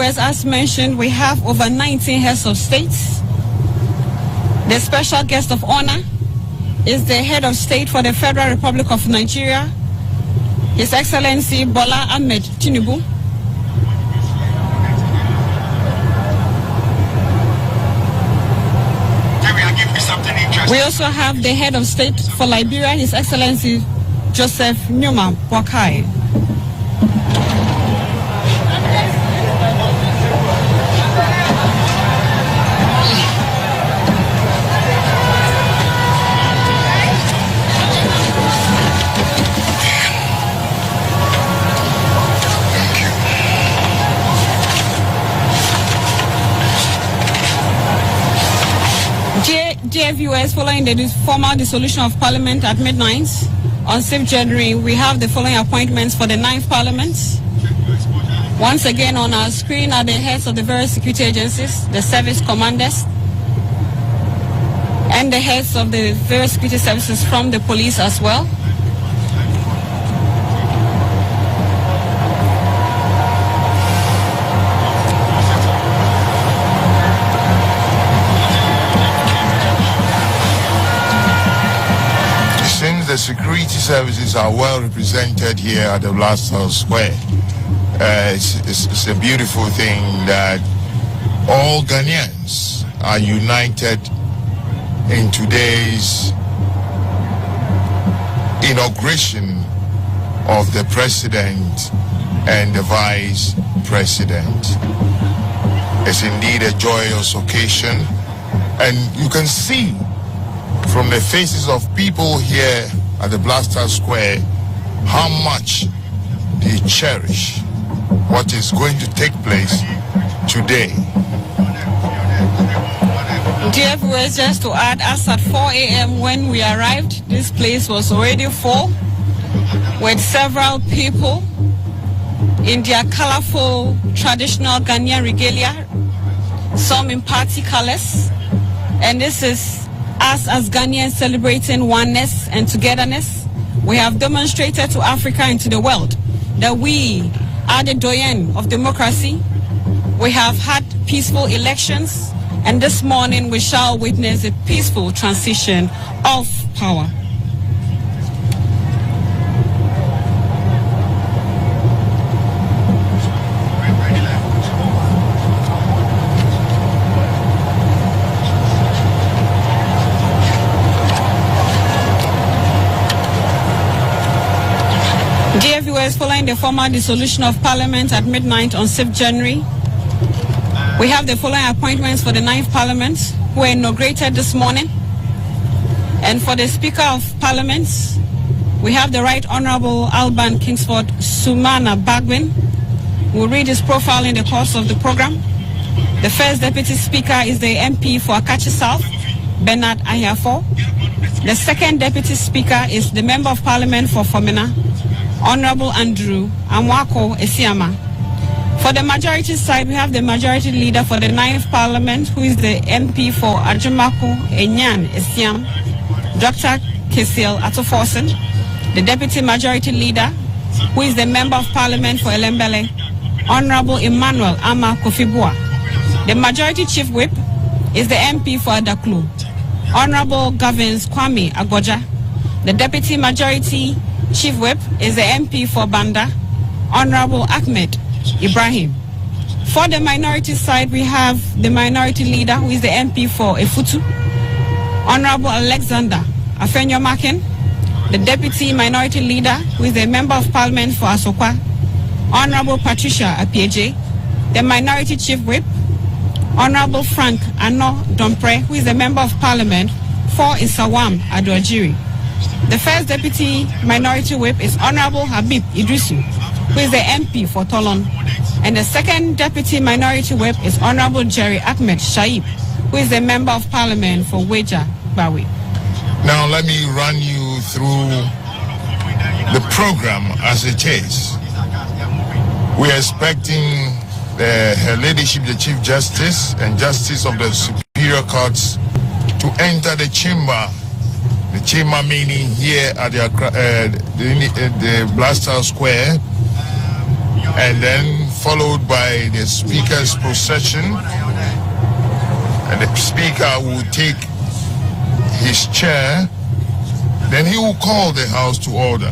viewers, as mentioned, we have over 19 heads of states. The special guest of honor is the head of state for the Federal Republic of Nigeria, His Excellency Bola Ahmed Tinubu. We also have the head of state for Liberia, His Excellency Joseph Nyuma Boakai. Dear viewers, following the formal dissolution of Parliament at midnight on 6th January, we have the following appointments for the 9th Parliament. Once again on our screen are the heads of the various security agencies, the service commanders, and the heads of the various security services from the police as well. The security services are well represented here at the Blaster Square. It's a beautiful thing that all Ghanaians are united in today's inauguration of the president and the vice president. It's indeed a joyous occasion, and you can see from the faces of people here at the Blaster Square how much they cherish what is going to take place today. Dear viewers, just to add, as at 4 a.m. when we arrived, this place was already full with several people in their colorful traditional Ghanaian regalia, some in party colors, and this is us as Ghanaians celebrating oneness and togetherness. We have demonstrated to Africa and to the world that we are the doyen of democracy. We have had peaceful elections, and this morning we shall witness a peaceful transition of power. Dear viewers, following the formal dissolution of Parliament at midnight on 6th January, we have the following appointments for the 9th Parliament, who were inaugurated this morning. And for the Speaker of Parliament, we have the Right Honourable Alban Kingsford Sumana Bagwin. We'll read his profile in the course of the program. The first Deputy Speaker is the MP for Akachi South, Bernard Ahiafo. The second Deputy Speaker is the Member of Parliament for Fomena, Honorable Andrew Amwako Esiama. For the majority side, we have the majority leader for the 9th Parliament, who is the MP for Ajumako Enyan Esiam, Dr. Kesil Atoforsen. The deputy majority leader, who is the Member of Parliament for Elembele, Honorable Emmanuel Ama Kofibua. The majority chief whip is the MP for Adaklu, Honorable Gavins Kwame Agoja. The deputy majority chief whip is the MP for Banda, Honorable Ahmed Ibrahim. For the minority side, we have the minority leader, who is the MP for Efutu, Honorable Alexander Afenyo Maken. The deputy minority leader, who is the Member of Parliament for Asokwa, Honorable Patricia Apieje. The minority chief whip, Honorable Frank Ano Dompre, who is the Member of Parliament for Isawam Adoajiri. The first deputy minority whip is Honorable Habib Idrisu, who is the MP for Tolon. And the second deputy minority whip is Honorable Jerry Ahmed Shaib, who is the Member of Parliament for Weja Bawi. Now let me run you through the program as it is. We are expecting Her Ladyship, the Chief Justice and Justice of the Superior Courts, to enter the chamber. The chamber meaning here at the Blaster Square, and then followed by the Speaker's procession, and the Speaker will take his chair, then he will call the House to order.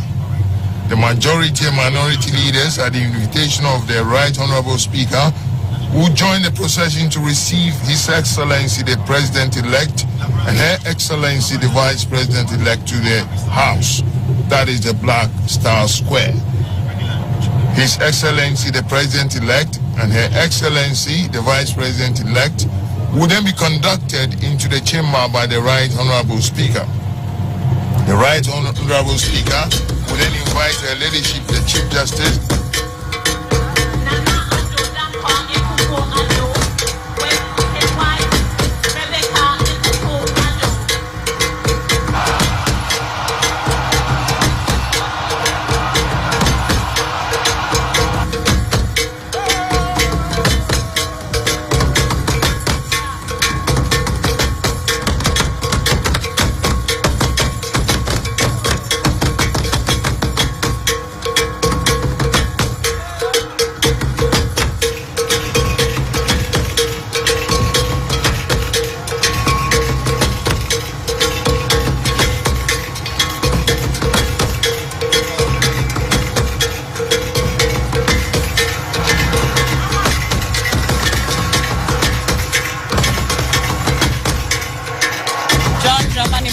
The majority and minority leaders, at the invitation of the Right Honorable Speaker, will join the procession to receive His Excellency the President-elect and Her Excellency the Vice President-elect to the House. That is the Black Star Square. His Excellency the President-elect and Her Excellency the Vice President-elect will then be conducted into the chamber by the Right Honorable Speaker. The Right Honorable Speaker will then invite Her Ladyship, the Chief Justice,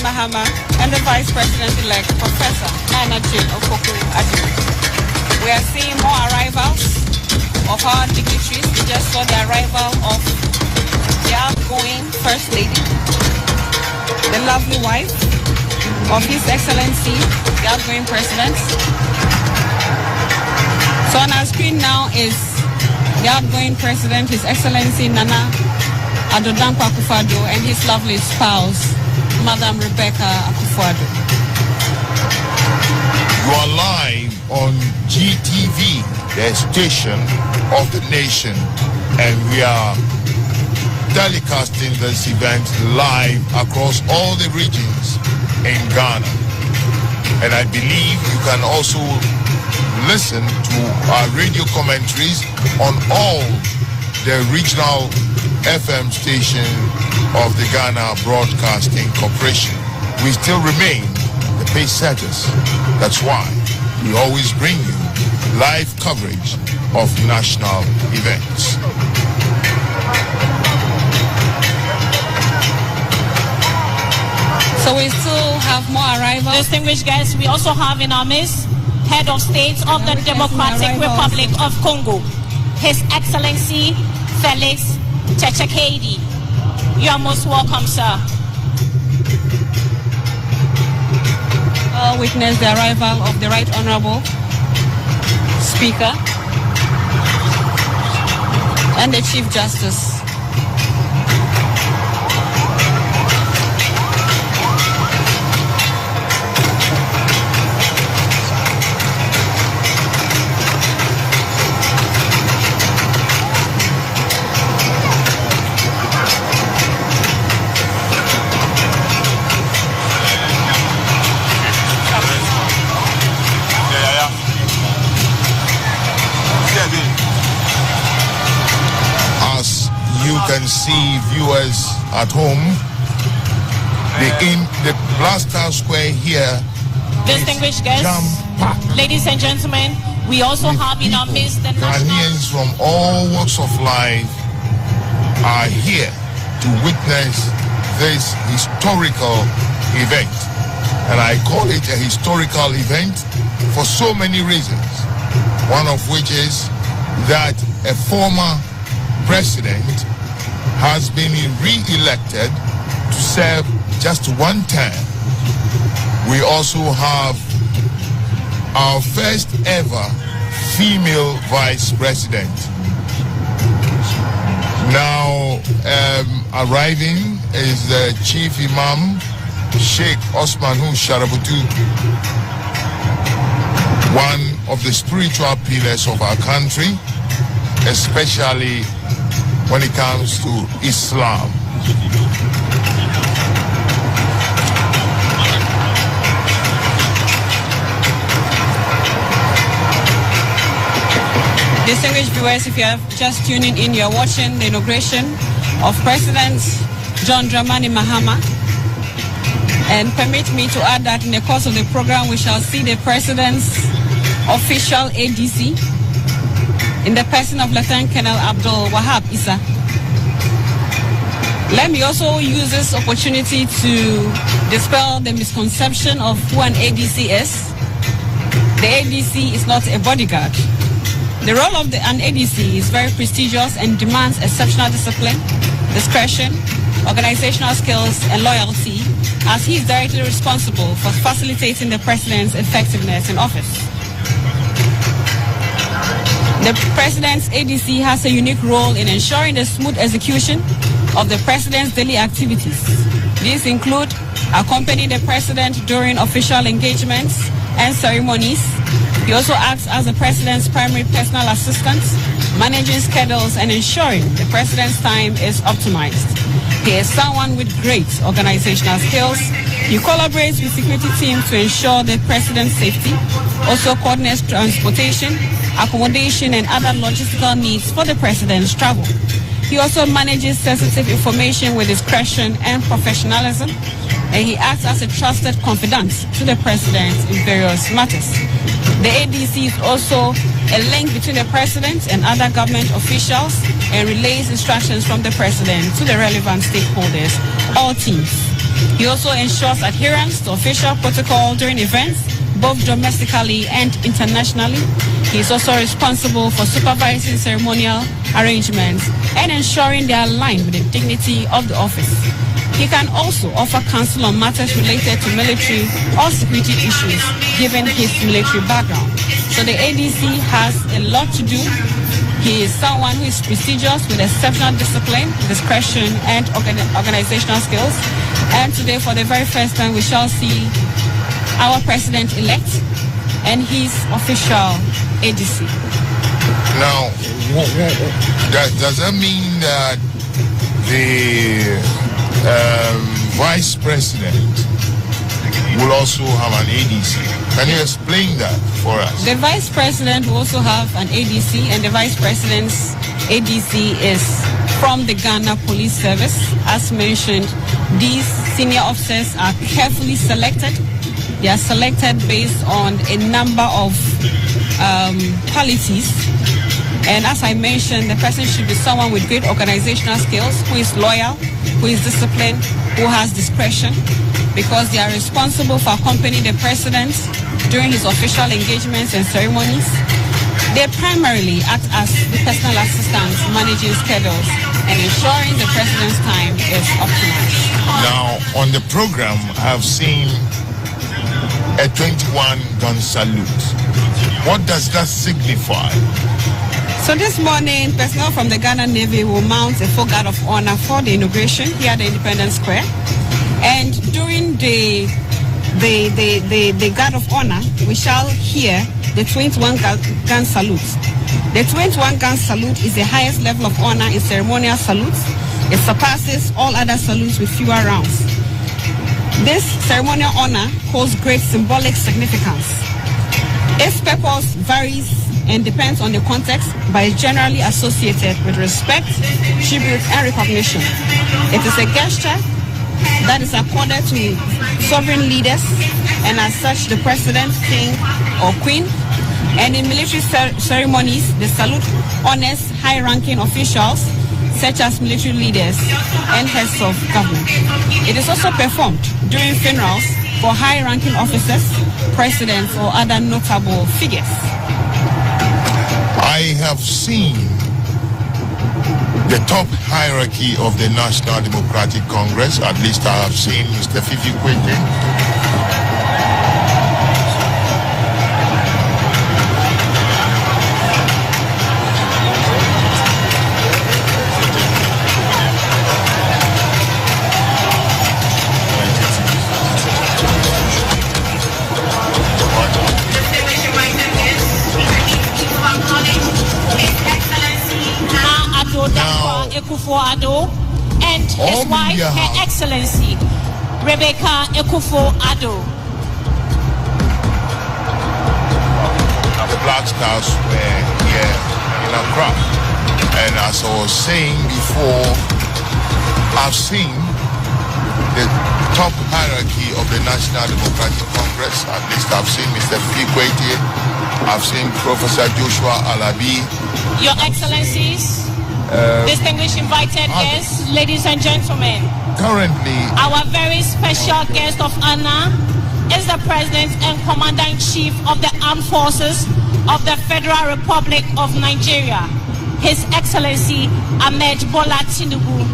Mahama, and the Vice President-elect, Professor Nana J. Okoku-Addo. We are seeing more arrivals of our dignitaries. We just saw the arrival of the outgoing First Lady, the lovely wife of His Excellency, the outgoing President. So on our screen now is the outgoing President, His Excellency Nana Addo Dankwa Akufo-Addo, and his lovely spouse, Madam Rebecca Akufo-Addo. You are live on GTV, the station of the nation, and we are telecasting this event live across all the regions in Ghana. And I believe you can also listen to our radio commentaries on all the regional FM station of the Ghana Broadcasting Corporation. We still remain the pace setters. That's why we always bring you live coverage of national events. So we still have more arrivals. Distinguished guests, we also have in our midst Head of State of the Democratic Republic of Congo, His Excellency Felix Tshisekedi. You are most welcome, sir. I'll witness the arrival of the Right Honorable Speaker and the Chief Justice. Can see viewers at home. The Blaster Square here. Distinguished guests, ladies and gentlemen, we also have in our midst the Ghanaians from all walks of life are here to witness this historical event. And I call it a historical event for so many reasons. One of which is that a former president has been re-elected to serve just one term. We also have our first ever female vice president. Now arriving is the Chief Imam, Sheikh Osman Sharabutu, one of the spiritual pillars of our country, especially when it comes to Islam. Distinguished viewers, if you are just tuning in, you're watching the inauguration of President John Dramani Mahama. And permit me to add that in the course of the program, we shall see the President's official ADC in the person of Lieutenant Colonel Abdul Wahab Issa. Let me also use this opportunity to dispel the misconception of who an ADC is. The ADC is not a bodyguard. The role of an ADC is very prestigious and demands exceptional discipline, discretion, organizational skills, and loyalty, as he is directly responsible for facilitating the President's effectiveness in office. The President's ADC has a unique role in ensuring the smooth execution of the President's daily activities. These include accompanying the President during official engagements and ceremonies. He also acts as the President's primary personal assistant, managing schedules and ensuring the President's time is optimized. He is someone with great organizational skills. He collaborates with security teams to ensure the President's safety, also coordinates transportation, accommodation, and other logistical needs for the President's travel. He also manages sensitive information with discretion and professionalism, and he acts as a trusted confidant to the President in various matters. The ADC is also a link between the President and other government officials and relays instructions from the President to the relevant stakeholders, all teams. He also ensures adherence to official protocol during events, both domestically and internationally. He is also responsible for supervising ceremonial arrangements and ensuring they are aligned with the dignity of the office. He can also offer counsel on matters related to military or security issues, given his military background. So the ADC has a lot to do. He is someone who is prestigious with exceptional discipline, discretion, and organizational skills. And today, for the very first time, we shall see our President-elect and his official ADC. Now, does that mean that the Vice President will also have an ADC? Can you explain that for us? The Vice President will also have an ADC, and the Vice President's ADC is from the Ghana Police Service. As mentioned, these senior officers are carefully selected. They are selected based on a number of qualities. And as I mentioned, the person should be someone with great organizational skills, who is loyal, who is disciplined, who has discretion, because they are responsible for accompanying the President during his official engagements and ceremonies. They primarily act as the personal assistants, managing schedules and ensuring the President's time is optimized. Now, on the program, I have seen a 21-gun salute. What does that signify? So this morning, personnel from the Ghana Navy will mount a full guard of honor for the inauguration here at the Independence Square. And during the guard of honor, we shall hear the 21-gun salute. The 21-gun salute is the highest level of honor in ceremonial salutes. It surpasses all other salutes with fewer rounds. This ceremonial honor holds great symbolic significance. Its purpose varies and depends on the context, but is generally associated with respect, tribute, and recognition. It is a gesture that is accorded to sovereign leaders, and as such, the President, King, or Queen. And in military ceremonies, the salute honors high-ranking officials, such as military leaders and heads of government. It is also performed during funerals for high-ranking officers, presidents, or other notable figures. I have seen the top hierarchy of the National Democratic Congress, at least I have seen Mr. Fifi Kwete. And his wife, Her Excellency Rebecca Akufo-Addo. The Black Stars were here in Accra. And as I was saying before, I've seen the top hierarchy of the National Democratic Congress. At least I've seen Mr. Fikwete, I've seen Professor Joshua Alabi. Your Excellencies, distinguished invited guests, ladies and gentlemen. Currently, our very special guest of honor is the President and Commander-in-Chief of the Armed Forces of the Federal Republic of Nigeria, His Excellency Ahmed Bola Tinubu.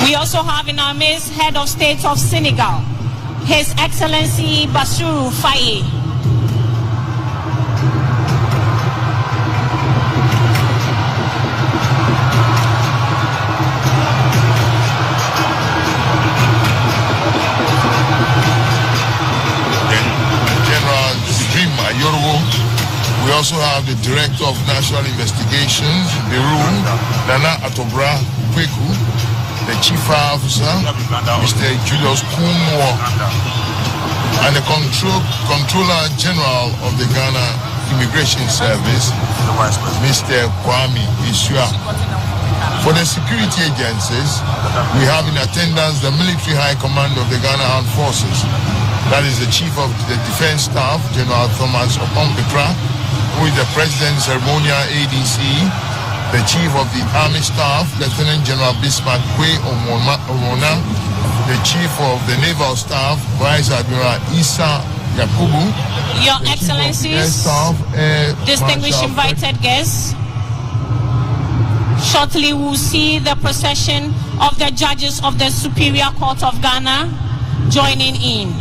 We also have in our midst Head of State of Senegal, His Excellency Bassirou Faye. General Zibrim Ayorowo. We also have the Director of National Investigations, the room, Nana Atobra Kweku, the Chief Officer, Mr. Julius Kumwo, and the Controller General of the Ghana Immigration Service, Mr. Kwame Isua. For the security agencies, we have in attendance the Military High Command of the Ghana Armed Forces. That is the Chief of the Defense Staff, General Thomas Okompekra, who is the President's Ceremonial ADC, the Chief of the Army Staff, Lieutenant General Bismarck Kwe Omona, the Chief of the Naval Staff, Vice Admiral Issa Yakubu, Your Excellencies, distinguished invited guests, shortly we'll see the procession of the judges of the Superior Court of Ghana joining in.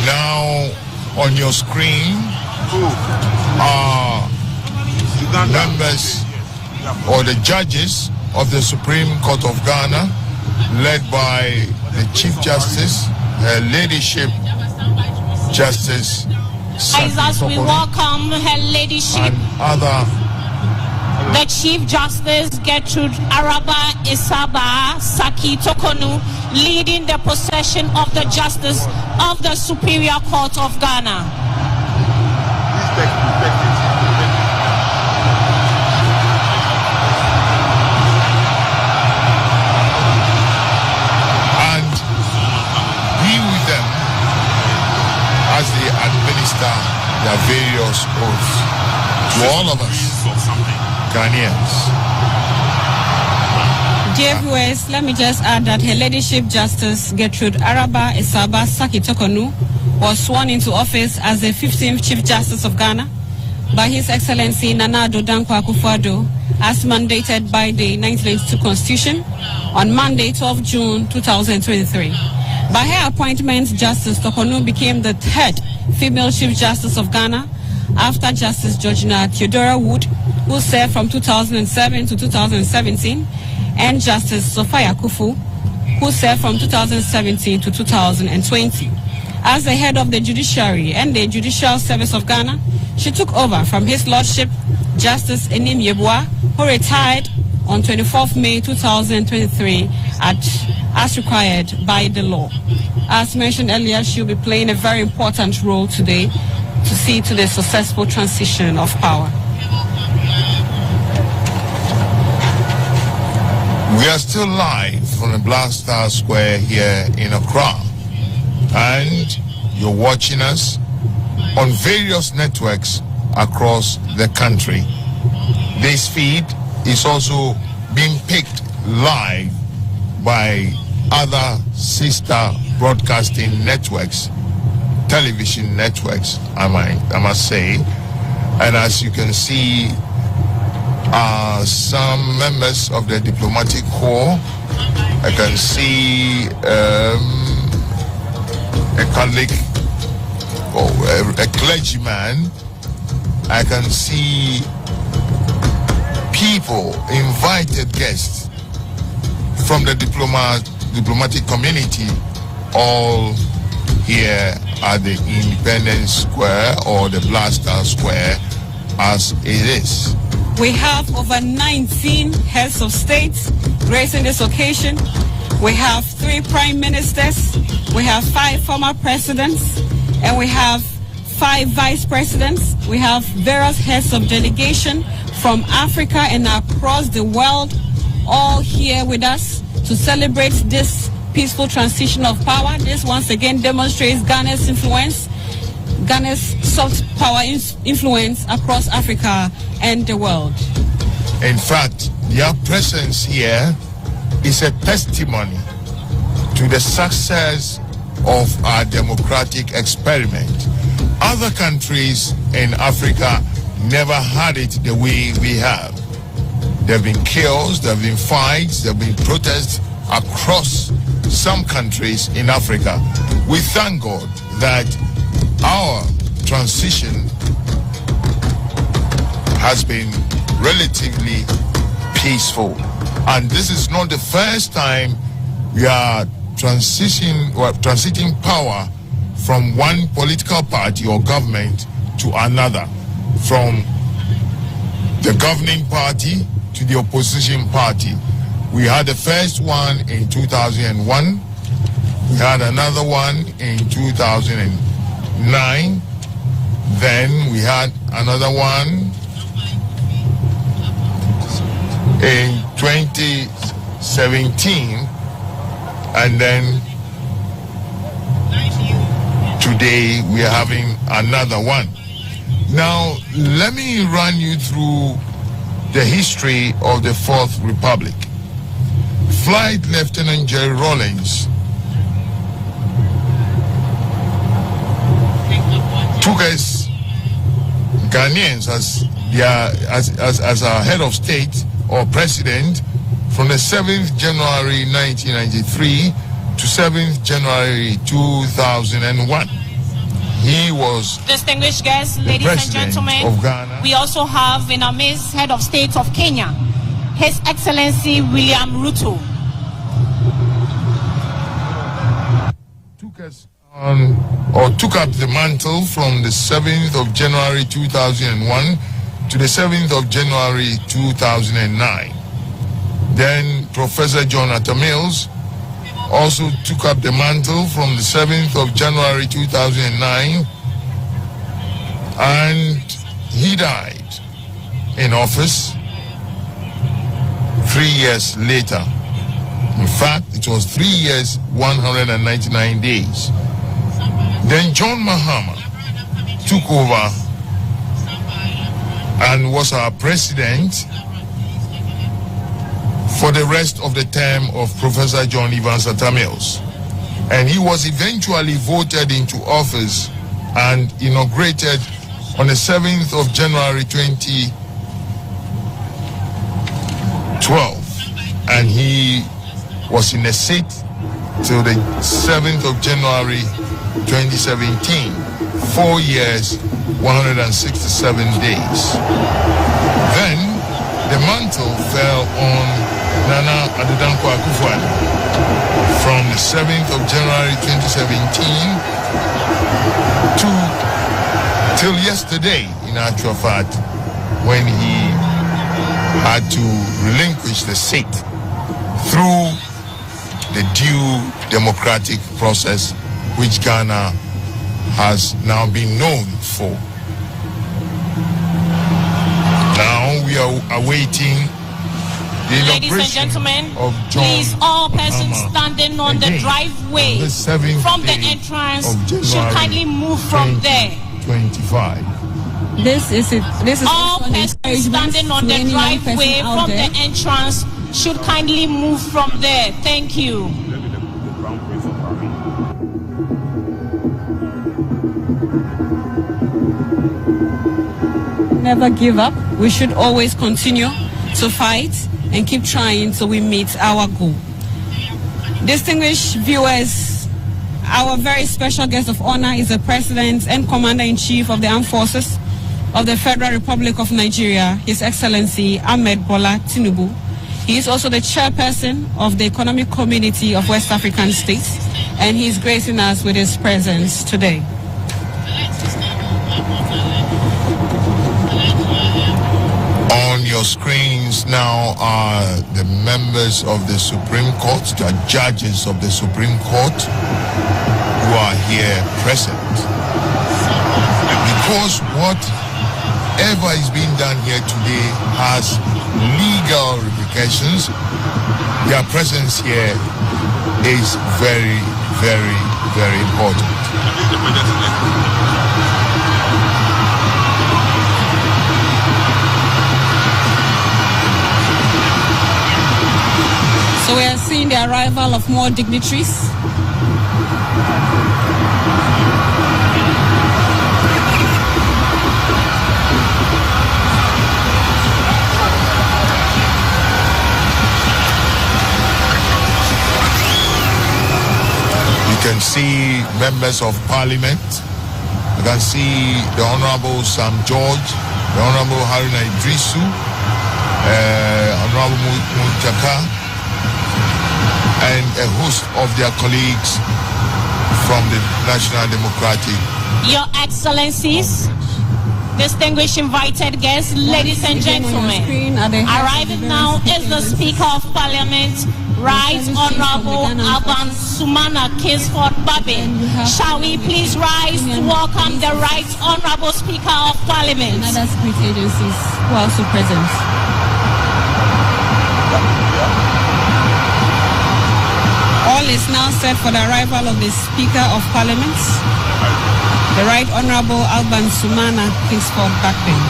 Now on your screen are members or the judges of the Supreme Court of Ghana, led by the Chief Justice, Her Ladyship Justice As we welcome Her Ladyship, and other the Chief Justice Gertrude Araba Isaba Saki Tokonu, leading the procession of the Justice of the Superior Court of Ghana. And be with them as they administer their various oaths to all of us Ghanaians. Dear viewers, let me just add that Her Ladyship Justice Gertrude Araba Isaba Saki Tokonu was sworn into office as the 15th Chief Justice of Ghana by His Excellency Nana Addo Dankwa Akufo-Addo as mandated by the 1992 Constitution on Monday, 12 June 2023. By her appointment, Justice Tokonu became the third female Chief Justice of Ghana after Justice Georgina Theodora Wood, who served from 2007 to 2017, and Justice Sophia Kufu, who served from 2017 to 2020. As the head of the judiciary and the Judicial Service of Ghana, she took over from His Lordship Justice Enim Yeboah, who retired on 24th May 2023 as required by the law. As mentioned earlier, she will be playing a very important role today to see to the successful transition of power. We are still live from the Black Star Square here in Accra, and you're watching us on various networks across the country. This feed is also being picked live by other sister broadcasting networks, television networks, I must say. And as you can see, some members of the diplomatic corps. I can see a Catholic or a clergyman, I can see people, invited guests from the diplomatic community, all here at the Independence Square or the Blaster Square as it is. We have over 19 heads of state gracing this occasion. We have 3 prime ministers, we have 5 former presidents, and we have 5 vice presidents. We have various heads of delegation from Africa and across the world, all here with us to celebrate this peaceful transition of power. This once again demonstrates Ghana's influence, Ghana's soft power influence across Africa and the world. In fact, their presence here is a testimony to the success of our democratic experiment. Other countries in Africa never had it the way we have. There have been chaos, there have been fights, there have been protests across some countries in Africa. We thank God that our transition has been relatively peaceful. And this is not the first time we are transiting power from one political party or government to another, from the governing party to the opposition party. We had the first one in 2001. We had another one in 2009. Then we had another one in 2017. And then today we are having another one. Now, let me run you through the history of the Fourth Republic. Flight Lieutenant Jerry Rawlings took us Ghanaians as our head of state or president from the 7th January 1993 to 7th January 2001. He was distinguished guests, ladies and gentlemen. Of Ghana. We also have in our midst head of state of Kenya, His Excellency William Ruto. Took up the mantle from the 7th of January 2001 to the 7th of January 2009. Then Professor John Atta Mills also took up the mantle from the 7th of January 2009, and he died in office 3 years later. In fact, it was 3 years, 199 days. Then John Mahama took over and was our president for the rest of the term of Professor John Evans Atta Mills. And he was eventually voted into office and inaugurated on the 7th of January 2012. And he was in the seat till the 7th of January 2017, 4 years, 167 days. Then the mantle fell on Nana Addo Akufo-Addo from the 7th of January 2017 till yesterday, in actual fact, when he had to relinquish the seat through the due democratic process which Ghana has now been known for. Now we are awaiting the ladies and gentlemen, of John please, all persons Mahama standing on the driveway from the entrance should kindly move from there. 25. This is all persons standing on the driveway from the entrance should kindly move from there. Thank you. Never give up. We should always continue to fight and keep trying till we meet our goal. Distinguished viewers Our very special guest of honor is the President and Commander-in-Chief of the Armed Forces of the Federal Republic of Nigeria, His Excellency Ahmed Bola Tinubu. He is also the chairperson of the Economic Community of West African States, and he is gracing us with his presence today. On your screens now are the members of the Supreme Court, the judges of the Supreme Court who are here present. Because whatever is being done here today has legal repercussions, their presence here is very, very, very important. So we are seeing the arrival of more dignitaries. You can see members of Parliament. You can see the Honorable Sam George, the Honorable Haruna Idrisu, Honorable Munchaka, and a host of their colleagues from the National Democratic. Your Excellencies, distinguished invited guests, ladies and gentlemen, arriving now is the Speaker of Parliament, Right Honorable Alban Sumana Kingsford Babin. Shall we please rise to welcome the Right Honorable Speaker of Parliament? And other security agencies who are also present. All is now set for the arrival of the Speaker of Parliament, the Right Honorable Alban Sumana Kingsford Babin.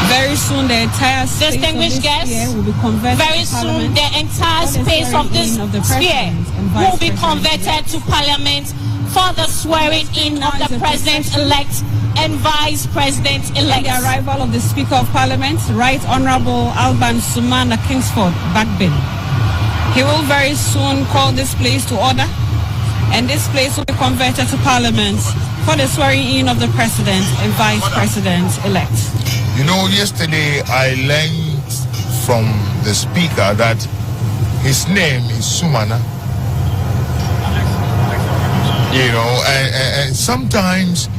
Very soon the entire space distinguished guests, will be converted very to soon the entire space of this sphere will be converted to Parliament for the swearing in of the President-elect and Vice President-elect. The arrival of the Speaker of Parliament, Right Honorable Alban Sumana Kingsford Babin. He will very soon call this place to order, and this place will be converted to Parliament for the swearing in of the President and Vice President-elect. You know, yesterday I learned from the Speaker that his name is Sumana. You know, and sometimes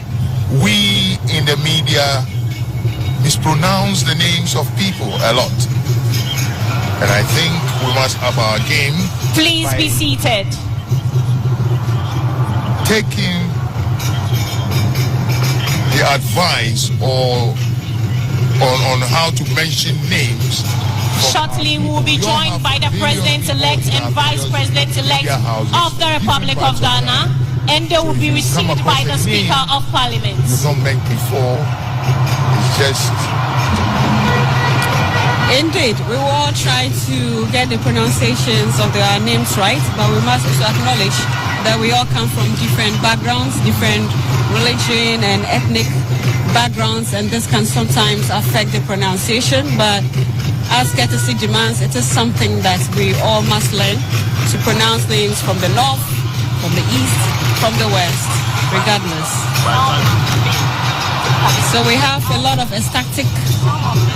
we in the media mispronounce the names of people a lot. And I think we must up our game. Please be seated. Taking the advice or on how to mention names. Shortly, we will be joined by the President-elect and Vice President-elect of the Republic of Ghana, and they will be received by the Speaker of Parliament. You've not met before. It's just... Indeed, we will all try to get the pronunciations of their names right, but we must also acknowledge that we all come from different backgrounds, different religion and ethnic backgrounds, and this can sometimes affect the pronunciation, but as courtesy demands, it is something that we all must learn to pronounce names from the north, from the east, from the west, regardless. So we have a lot of ecstatic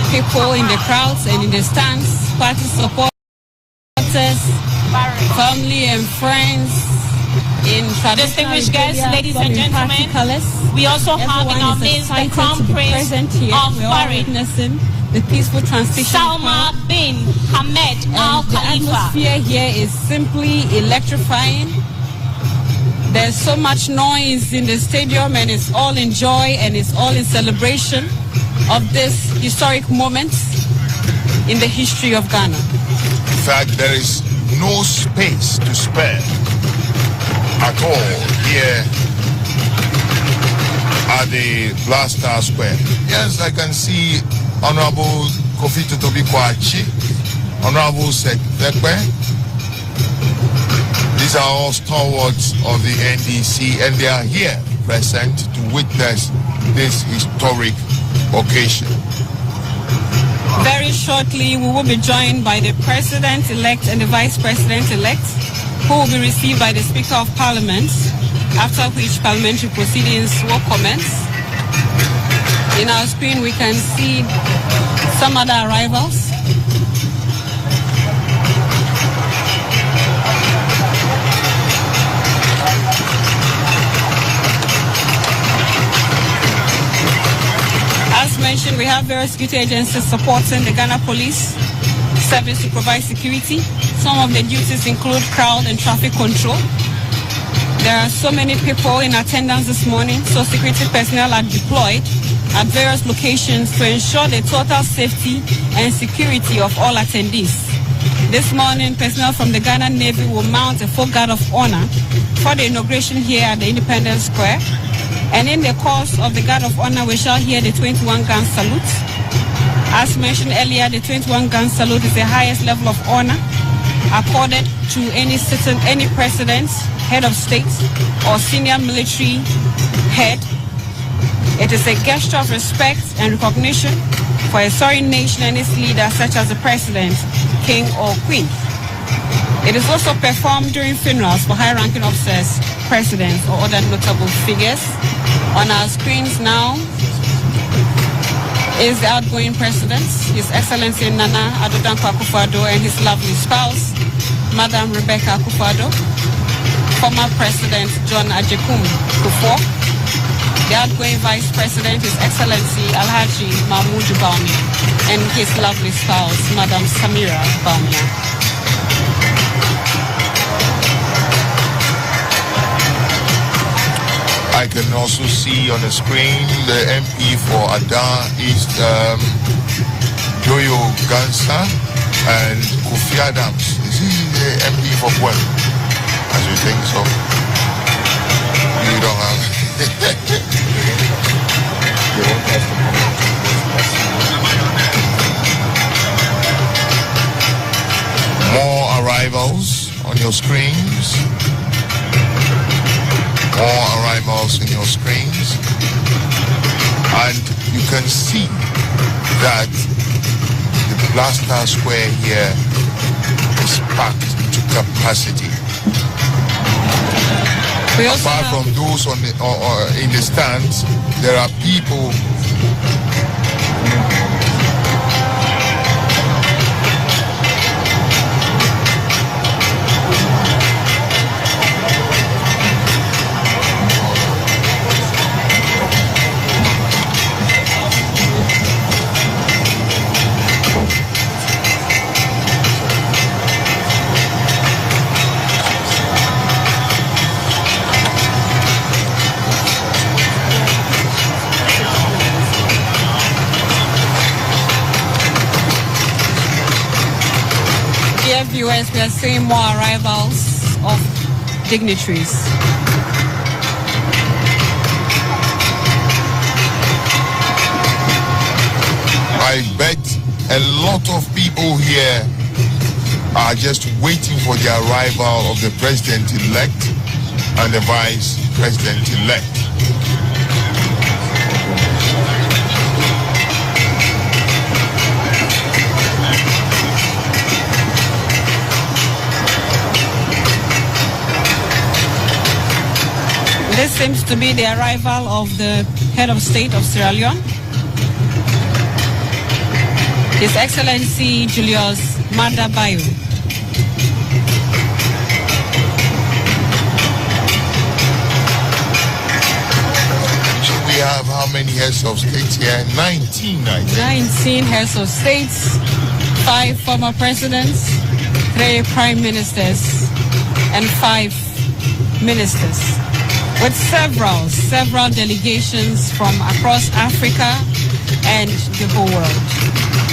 people in the crowds and in the stands, party supporters, family and friends. In distinguished guests, ladies and gentlemen, we also have in our midst the Crown Prince of Bahrain, the peaceful transition. Salma bin Hamad Al Khalifa. The atmosphere here is simply electrifying. There's so much noise in the stadium, and it's all in joy and it's all in celebration of this historic moment in the history of Ghana. In fact, there is no space to spare at all here at the Blaster Square. Yes, I can see Honorable Kofi Totobi Kwachi, Honorable Sekwe. These are all stalwarts of the NDC, and they are here present to witness this historic occasion. Very shortly, we will be joined by the President-elect and the Vice President-elect, who will be received by the Speaker of Parliament, after which parliamentary proceedings will commence. In our screen, we can see some other arrivals. As mentioned, we have various security agencies supporting the Ghana Police Service to provide security. Some of the duties include crowd and traffic control. There are so many people in attendance this morning, so security personnel are deployed at various locations to ensure the total safety and security of all attendees. This morning, personnel from the Ghana Navy will mount a full guard of honor for the inauguration here at the Independence Square. And in the course of the guard of honor, we shall hear the 21-gun salute. As mentioned earlier, the 21-gun salute is the highest level of honor accorded to any president, head of state, or senior military head. It is a gesture of respect and recognition for a sovereign nation and its leader, such as the president, king, or queen. It is also performed during funerals for high-ranking officers, presidents, or other notable figures. On our screens now is the outgoing president, His Excellency Nana Addo Dankwa Akufo-Addo, and his lovely spouse, Madam Rebecca Akufo-Addo, former President John Ajekum Kufuor, the outgoing Vice President, His Excellency Alhaji Mahmoud Bawumia, and his lovely spouse, Madam Samira Bawumia. I can also see on the screen the MP for Ada East, Joyo Gansa, and Kofi Adams. Is he the MP for Gwen? As you think so? You don't have. More arrivals on your screens. More arrivals in your screens, and you can see that the Blaster Square here is packed to capacity. Apart from those on the, in the stands, there are people viewers, we are seeing more arrivals of dignitaries. I bet a lot of people here are just waiting for the arrival of the president-elect and the vice president-elect. This seems to be the arrival of the head of state of Sierra Leone, His Excellency Julius Maada Bio. So we have how many heads of states here? 19, I think. 19 heads of states, 5 former presidents, 3 prime ministers, and 5 ministers, with several delegations from across Africa and the whole world.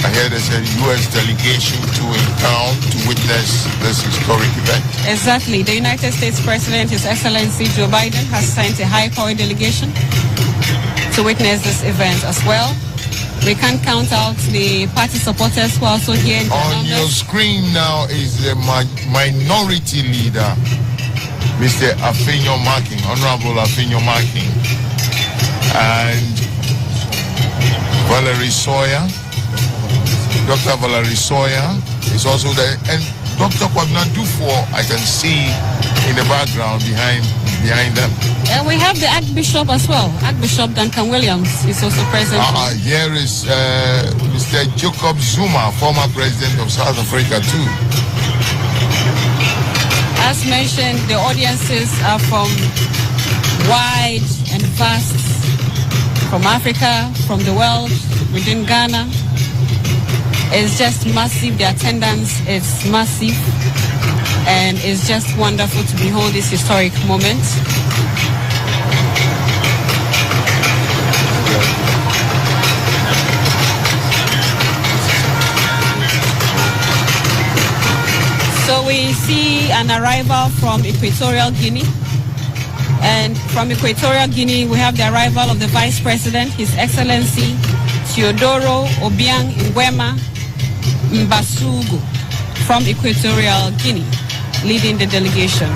I hear there's a U.S. delegation too in town to witness this historic event. Exactly. The United States President, His Excellency Joe Biden, has sent a high-powered delegation to witness this event as well. We can't count out the party supporters who are also here in the On your screen now is the minority leader, Mr. Afenyo Marking, Honorable Afenyo Marking, and Valerie Sawyer, Dr. Valerie Sawyer is also there, and Dr. Kwabena Dufo, I can see in the background behind them. And we have the Archbishop as well. Archbishop Duncan Williams is also present. Here is Mr. Jacob Zuma, former president of South Africa too. As mentioned, the audiences are from wide and vast, from Africa, from the world, within Ghana. It's just massive. The attendance is massive, and it's just wonderful to behold this historic moment. So we see an arrival from Equatorial Guinea. And from Equatorial Guinea, we have the arrival of the Vice President, His Excellency Teodoro Obiang Nguema Mbasugu from Equatorial Guinea, leading the delegation.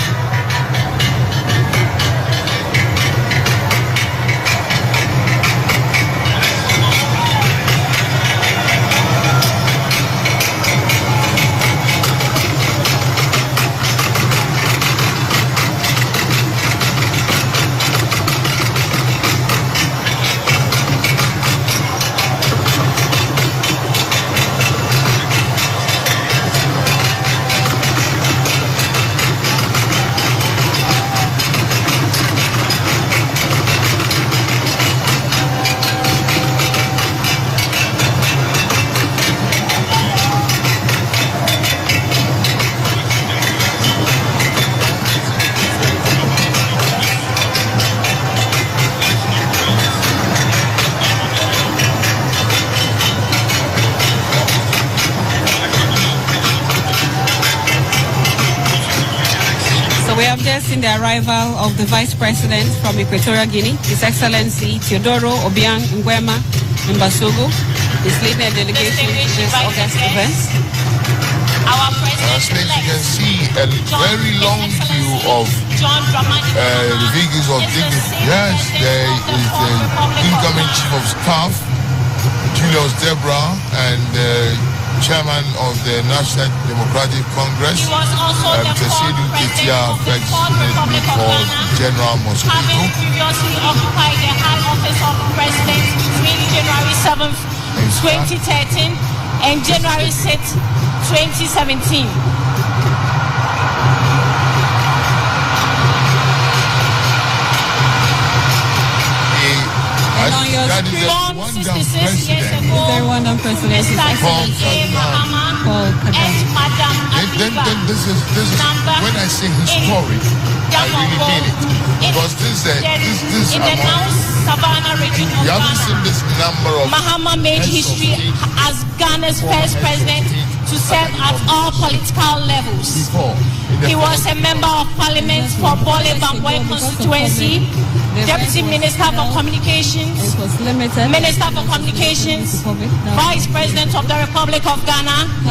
We have just seen the arrival of the Vice President from Equatorial Guinea, His Excellency Teodoro Obiang Nguema Mbasugu. Is leading a delegation to this August event. Our President, you can see a very long queue of the vehicles of dignity. Yes, there is the incoming Chief of Staff, Julius Debra, and Chairman of the National Democratic Congress, Mr. Sedu Ketia, affectionately called General Mosquito. Having previously occupied the high office of President between January 7th, 2013 and January 6th, 2017. That is the one-down president. Mr. Mahama and Madam this is when I say historic, I really mean it. Because this is in the now Savannah region of you haven't seen this number of Mahama made history as Ghana's first president to serve at all political levels. He was a member of Parliament for Bole Bamboi constituency, Deputy Minister for Communications, Minister for Communications, Vice President of the Republic of Ghana.